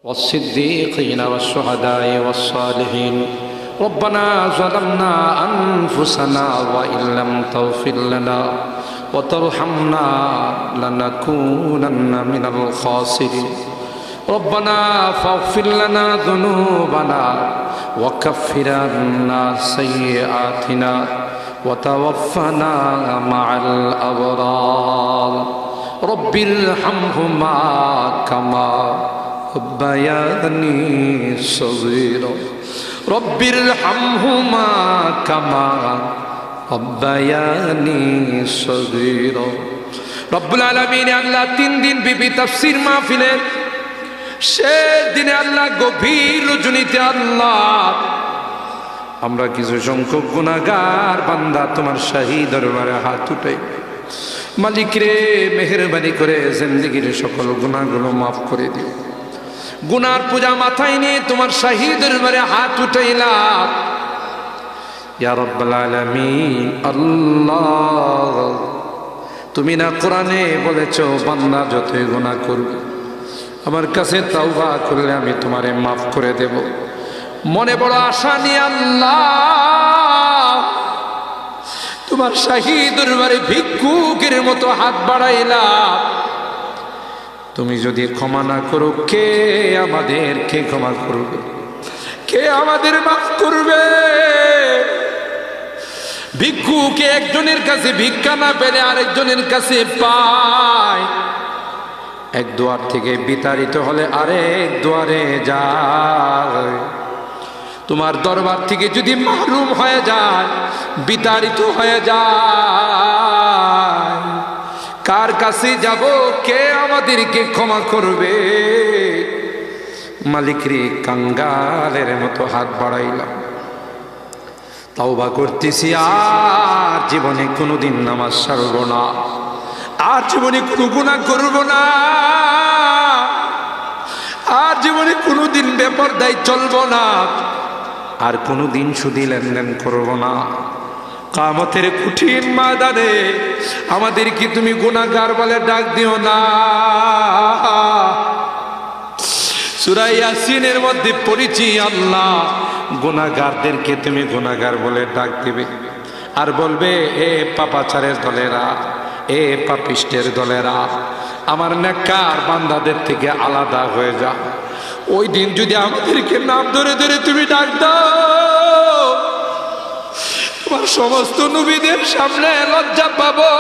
والصديقين والشهداء والصالحين ربنا ظلمنا أنفسنا وإن لم تغفر لنا وترحمنا لنكونن من الخاسرين ربنا فاغفر لنا ذنوبنا وكفر عنا سيئاتنا وتوفنا مع الأبرار رب ارحمهما كما ربياني صغيرا رب ارحمهما كما ربياني صغيرا রব্বুল আলামিন আল্লাহ 3 দিন বিবি তাফসীর মাহফিলের শেষ দিনে আল্লাহ গভীর রজনীতে আল্লাহ আমরা কিছু সংখ্যক গুনাহগার বান্দা তোমার শাহী দরবারে হাত উঠাই মালিক রে মেহেরবানি করে জিন্দেগীর সকল গুনাহগুলো মাফ করে দিও গুনার পূজা মাথায় নিয়ে তোমার শাহী দরবারে হাত উঠাইলাম ইয়া রাব্বাল আলামিন আল্লাহ তুমি না কোরআনে বলেছো বান্দা যতই গুনাহ করবে আমার কাছে তাওবা করলে আমি তোমারে মাফ করে দেব মনে বড় আশা নিয়ে আল্লাহ তোমার শাহী দরবারে ভিক্ষুকের মতো হাত বাড়াইলাম তুমি যদি ক্ষমা না করো কে আমাদেরকে ক্ষমা করবে কে আমাদের মাফ করবে ভিক্ষুকে একজনের কাছে ভিক্ষা না পেলে আরেকজনের কাছে পায় এক দুয়ার থেকে বিতাড়িত হলে আরেক দুয়ারে যায় তোমার দরবার থেকে যদি মাহরুম হয়ে যায় বিতাড়িত হয়ে যায় কার কাছে যাব কে আমাদেরকে ক্ষমা করবে মালিক রে কাঙ্গালের মতো হাত বাড়াইলাম তাওবা করতেছি আর জীবনে কোনোদিন নামাজ ছাড়ব না আর জীবনে কোনো গুনাহ করব না আর জীবনে কোনোদিন বেপরদায় চলব না আর কোনোদিন সুদী লেনদেন করব না কিয়ামতের কঠিন ময়দানে আমাদেরকে তুমি গুনাহগার বলে ডাক দিও না সূরা ইয়াসিনের মধ্যে পড়েছি আল্লাহ গুনাহগারদেরকে তুমি গুনাহগার বলে ডাক দিবে আর বলবে এ পাপাচারের দলেরা এ পাপিষ্টের দলেরা আমার নেককার বান্দাদের থেকে আলাদা হয়ে যা ওই দিন যদি আমাদেরকে নাম ধরে ধরে তুমি ডাক দাও তোমার সমস্ত নবীদের সামনে লজ্জা পাবো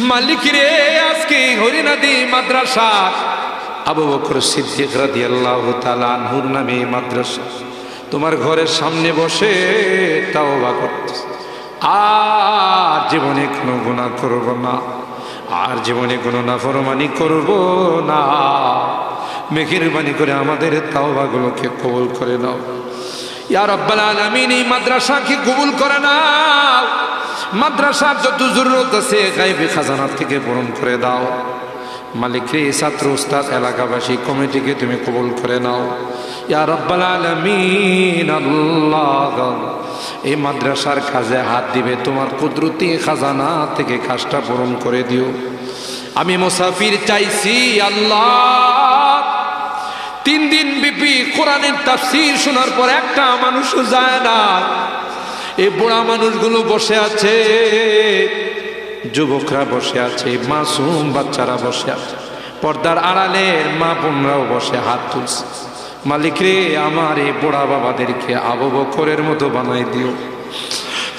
মালিক রে আজকে হরিনাদি মাদ্রাসা আবু বকর সিদ্দিক রাদিয়াল্লাহু তাআলা আনহুর নামে মাদ্রাসা তোমার ঘরের সামনে বসে তাওবা করতেছি আর জীবনে কোনো গুনাহ করব না আর জীবনে কোনো নাফরমানি করব না মেহেরবানি করে আমাদের তাওবাগুলোকে কবুল করে নাও ইয়া রাব্বাল আলামিন এই মাদ্রাসাকে কবুল করে নাও মাদ্রাসার যত জরুরত আছে গায়বী খাজানা থেকে পূরণ করে দাও মালিক রে ছাত্র উস্তাদ এলাকাবাসী কমিটিকে তুমি কবুল করে নাও ইয়া রাব্বাল আলামিন আল্লাহ এই মাদ্রাসার কাজে হাত দিবে তোমার কুদরতি খাজানা থেকে কাজটা পূরণ করে দিও আমি মুসাফির চাইছি আল্লাহ 3 দিন ব্যাপী কোরআনের তাফসীর শোনার পর একটা মানুষও যায় না এই বুড়া মানুষগুলো বসে আছে যুবকরা বসে আছে মাসুম বাচ্চারা বসে আছে পর্দার আড়ালের মা বোনরাও বসে হাত তুলছে মালিক রে আমার এই বুড়া বাবাদেরকে আবু বকরের মতো বানাই দিও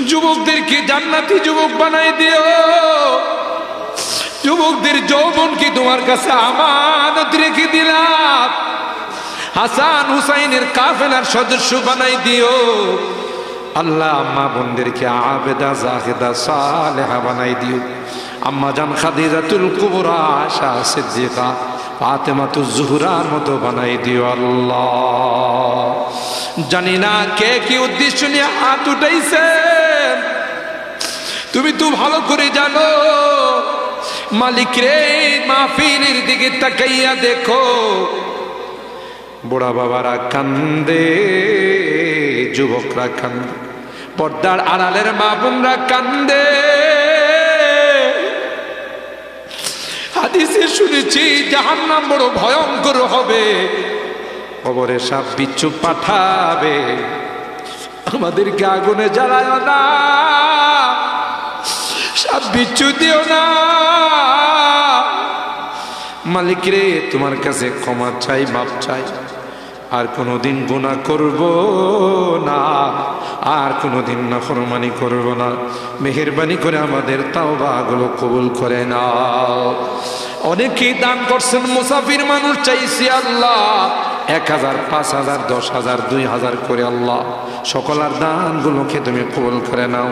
যুবকদেরকে জান্নাতি যুবক বানাই দিও যুবকদের যৌবনকে তোমার কাছে আমানত রেখে দিলাম হাসান হুসাইনের কাফেলার সদস্য বানাই দিও আল্লাহ মা বোনদেরকে আবেদা জাহেদা সালেহা বানাই দিও আম্মা জান খাদিজাতুল কুবরা আয়েশা সিদ্দিকা ফাতেমাতুজ জোহরার মতো বানাই দিও আল্লাহ জানি না কে কি উদ্দেশ্য নিয়ে হাত উঠাইছে তুমি তো ভালো করে জানো মালিক রে মাহফিলের দিকে তাকাইয়া দেখো বুড়া বাবারা কান্দে যুবকরা কান্দে পর্দার আড়ালের মা বোনরা কান্দে হাদিসে শুনেছি জাহান্নাম বড় ভয়ঙ্কর হবে, কবরে সাপ বিচ্ছু পাঠাবে, আমাদেরকে আগুনে জ্বালায় না, সাপ বিচ্ছু দিও না। মালিক রে, তোমার কাছে ক্ষমা চাই, মাপ চাই, আর কোনোদিন গুনাহ করব না, আর কোনোদিন নাফরমানি করব না। মেহেরবানি করে আমাদের তাওবাগুলো কবুল করে নাও। অনেকেই দান করছেন, মুসাফির মানুষ চাইছি আল্লাহ 1000, 5000, 10,000, 2000 করে আল্লাহ সকলের দানগুলোকে তুমি কবুল করে নাও।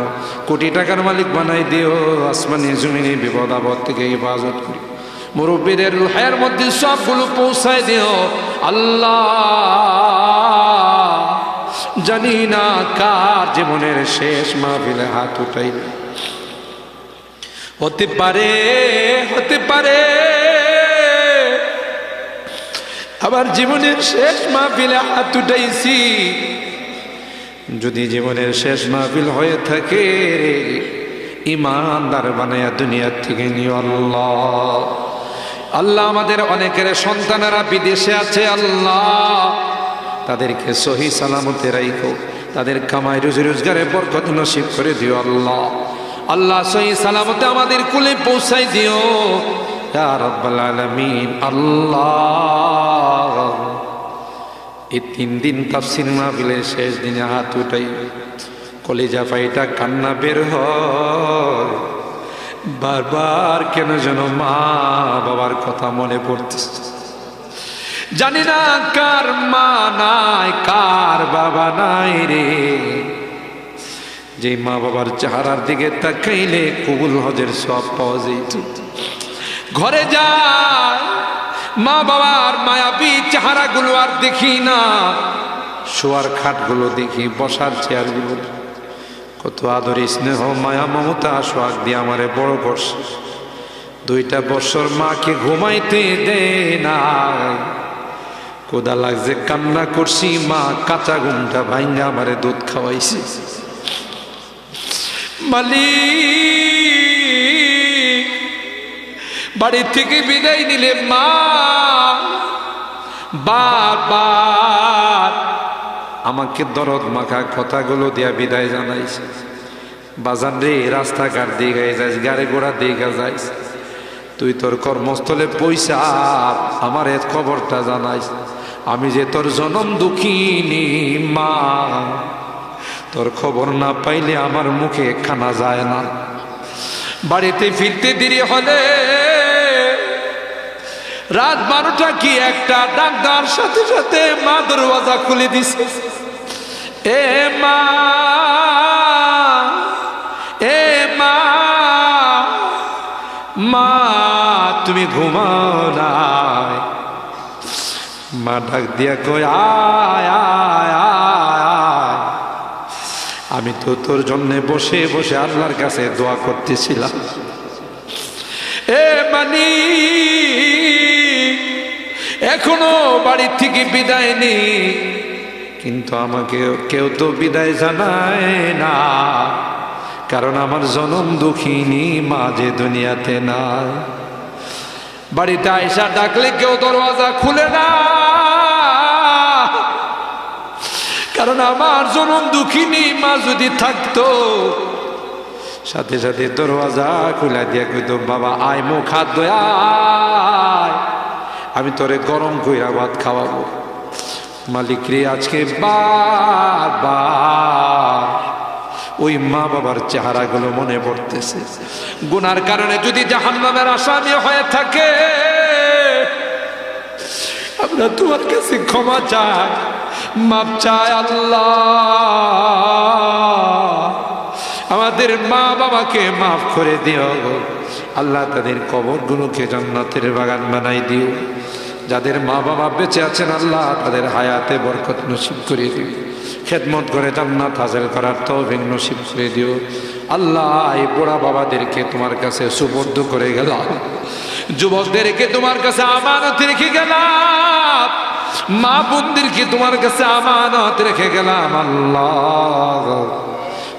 কোটি টাকার মালিক বানাই দিও, আসমানি জমিনে বিপদ আপদ থেকে হেফাজত করি। মুরব্বীদের রুহের মধ্যে সবগুলো পৌঁছায় দিও আল্লাহ। জানি না কার জীবনের শেষ মাহফিলে হাত উঠাই, হতে পারে আবার জীবনের শেষ মাহফিলে হাত উঠাইছি। যদি জীবনের শেষ মাহফিল হয়ে থাকে, ইমানদার বানায়া দুনিয়ার থেকে নিও আল্লাহ। আল্লাহ, আমাদের অনেকের সন্তানেরা বিদেশে আছে আল্লাহ, তাদেরকে সহি সালামতে রাখো, তাদের কামাই রুজি রোজগারে বরকত নসিব করে দিও আল্লাহ। আল্লাহ, সহি সালামতে আমাদের কুলে পৌঁছাই দিও ইয়া রাব্বাল আলামিন। আল্লাহ, এই 3 দিন তাফসীর মাহফিলের শেষ দিনে হাত উঠাই, কলিজা ফাইটা কান্না বের হয়, বারবার কেন যেন মা বাবার কথা মনে পড়তেছে। জানি না কার মা নাই, কার বাবা নাই রে, যে মা বাবার চেহারার দিকে তাকাইলে কবুল হজের সব পাওয়া যেত। ঘরে যায়, মা বাবার মায়াবী চেহারাগুলো আর দেখি না, শোয়ার খাটগুলো দেখি, বসার চেয়ারগুলো, কত আদর স্নেহ মায়া মমতা সোহাগ দিয়ে আমারে বড় করছে। 2টা বছর মাকে ঘুমাইতে দে না, কোদা লাগছে কান্না করছি, মা কাঁচা ঘুমটা ভাঙ্গা আমারে দুধ খাওয়াইছে। মালিক, বাড়ি থেকে বিদায় নিলে মা বারবার আমাকে দরদ মাখা কথাগুলো দিয়া বিদায় জানাইছে। বাজান রে, রাস্তাঘাট দিকে যাইস, গাড়ি ঘোড়া দিকে যাইস, তুই তোর কর্মস্থলে পয়সা আমার এ খবরটা জানাইস। আমি যে তোর জনম দুঃখিনী মা, তোর খবর না পাইলে আমার মুখে খানা যায় না। বাড়িতে ফিরতে দেরি হলে রাত 12টা কি 1টা, ডাক দেওয়ার সাথে সাথে মা দরওয়াজা খুলে দিছে। এ মা, এ মা, মা তুমি ঘুমাও না? মা ডাক দিয়া কই, আয় আয় আয়, আমি তো তোর জন্য বসে বসে আল্লাহর কাছে দোয়া করতেছিলাম। এ মানি, এখনো বাড়ি থেকে বিদায় নেই, কিন্তু আমাকে কেউ তো বিদায় জানায় না, কারণ আমার জনম দুঃখিনী মা যে দুনিয়াতে নাই। বাড়িতে আয়সা ডাকলে কেউ দরওয়াজা খুলে না, কারণ আমার জনম দুঃখিনী মা যদি থাকতো সাথে সাথে দরওয়াজা খুলে দিয়া কইতো, বাবা আয় মুখ হাত ধোয়া, আমি তোরে গরম কইরা ভাত খাওয়াবো। মালিক রে, আজকে বারবার ওই মা বাবার চেহারাগুলো মনে পড়তেছে। গুনার কারণে যদি জাহান্নামের আসামি হয়ে থাকে, আমরা তোমার কাছে ক্ষমা চাই, মাপ চাই আল্লাহ। আমাদের মা বাবাকে মাফ করে দিও আল্লাহ, তাদের কবরগুলোকে জান্নাতের বাগান বানাই দিও। যাদের মা বাবা বেঁচে আছেন আল্লাহ, তাদের হায়াতে বরকত নসিব করে দিও, খেদমত করে জান্নাত হাসিল করার তৌফিক নসিব করে দিও আল্লাহ। এই বুড়া বাবাদেরকে তোমার কাছে সুপর্দ করে গেলাম, যুবকদেরকে তোমার কাছে আমানত রেখে গেলাম, মা বোনদেরকে তোমার কাছে আমানত রেখে গেলাম আল্লাহ।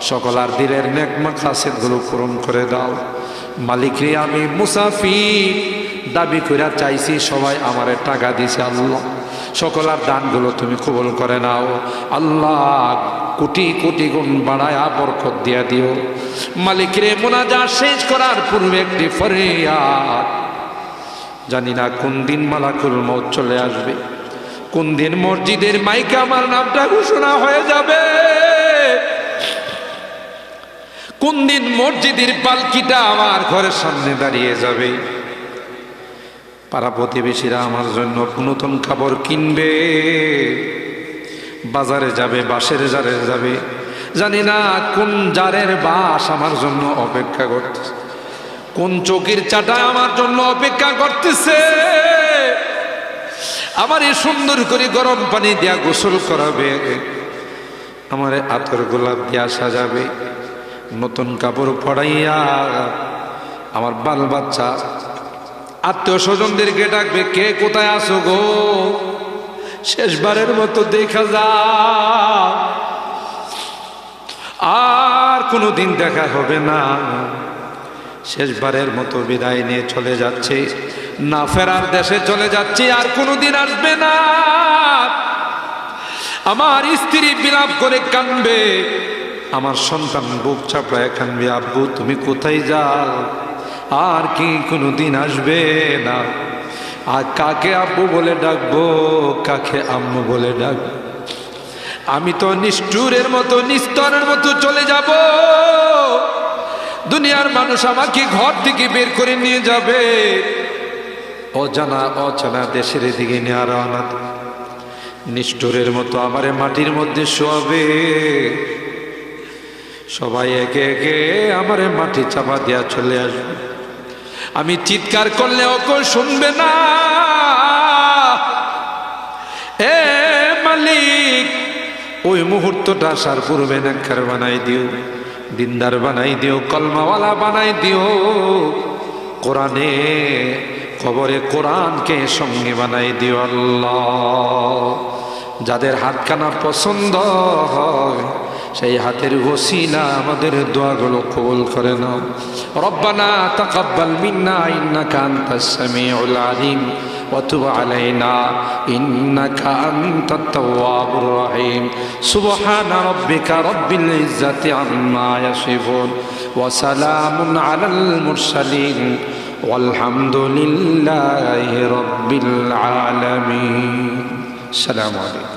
সকলার দিলের নেক মাকাসিদ গুলো পূরণ করে দাও মালিক রে। আমি মুসাফির, দাবি কইরা চাইছি, সবাই আমারে টাকা দিছে। আল্লাহ সকলের দানগুলো তুমি কবুল করে নাও। আল্লাহ কোটি কোটি গুণ বাড়ায়া বরকত দিয়া দিও। মালিক রে, মুনাজাত শেষ করার পূর্বে একটি ফরিয়াদ, জানি না কোন দিন মালাকুল মউত চলে আসবে, কোন দিন মসজিদের মাইকে আমার নামটা ঘোষণা হয়ে যাবে, কোন দিন মসজিদের পালকিটা আমার ঘরের সামনে দাঁড়িয়ে যাবে। পাড়া প্রতিবেশীরা আমার জন্য নতুন কাপড় কিনবে, বাজারে যাবে, বাঁশের জারে যাবে, জানি না কোন জারের বাঁশ আমার জন্য অপেক্ষা করতেছে, কোন চৌকির চাটা আমার জন্য অপেক্ষা করতেছে। আমার এই সুন্দর করে গরম পানি দিয়া গোসল করাবে, আমার আতর গোলাপ দিয়া সাজাবে, নতুন কাপড় পরাইয়া আমার বাল বাচ্চা আত্মীয় স্বজনদেরকে ডাকবে, কে কোথায় আসো গো, শেষবারের মতো দেখা যা, আর কোনোদিন দেখা হবে না, শেষবারের মতো বিদায় নিয়ে চলে যাচ্ছে, না ফেরার দেশে চলে যাচ্ছে, আর কোনোদিন আসবে না। আমার স্ত্রী বিলাপ করে কাঁদবে, আমার সন্তান বুক চাপড়ায় কাঁদবে, আব্বু তুমি কোথায় যাও, আর কি কোনোদিন আসবে না। আর কাকে আব্বু বলে ডাকবো, কাকে আম্মু বলে ডাকবো, আমি তো নিষ্ঠুরের মতো নিস্তরের মতো চলে যাব। দুনিয়ার মানুষ আমাকে ঘর থেকে বের করে নিয়ে যাবে, অজানা অচেনা দেশের দিকে নিয়ে রওনা, নিষ্ঠুরের মতো আমারে মাটির মধ্যে শোয়াবে, সবাই একে একে আমারে মাটি চাপা দিয়া চলে আসবে। আমি চিৎকার করলে কেউ শুনবে না। এ মালিক, ওই মুহূর্তটা আসার পূর্বে নেককার বানাই দিও, দিনদার বানাই দিও, কলমাওয়ালা বানাই দিও, কোরআনে কবরে কোরআনকে সঙ্গে বানাই দিও। আল্লাহ, যাদের হাতখানা পছন্দ হয় সেই হাতের ওসিলা আমাদের দোয়াগুলো কবুল করে নাও। রব্বানা তাকাব্বাল মিন্না ইন্নাকা আনতাস সামিউল আলিম ওয়া তুব আলাইনা ইন্নাকা আনতাত তাওয়াবুর রহিম। সুবহানা রাব্বিকা রাব্বিল ইজ্জাতি আম্মা ইয়াসিফুন ওয়া সালামুন আলাল মুরসালিন ওয়ালহামদুলিল্লাহি রাব্বিল আলামিন। আসসালামু আলাইকুম।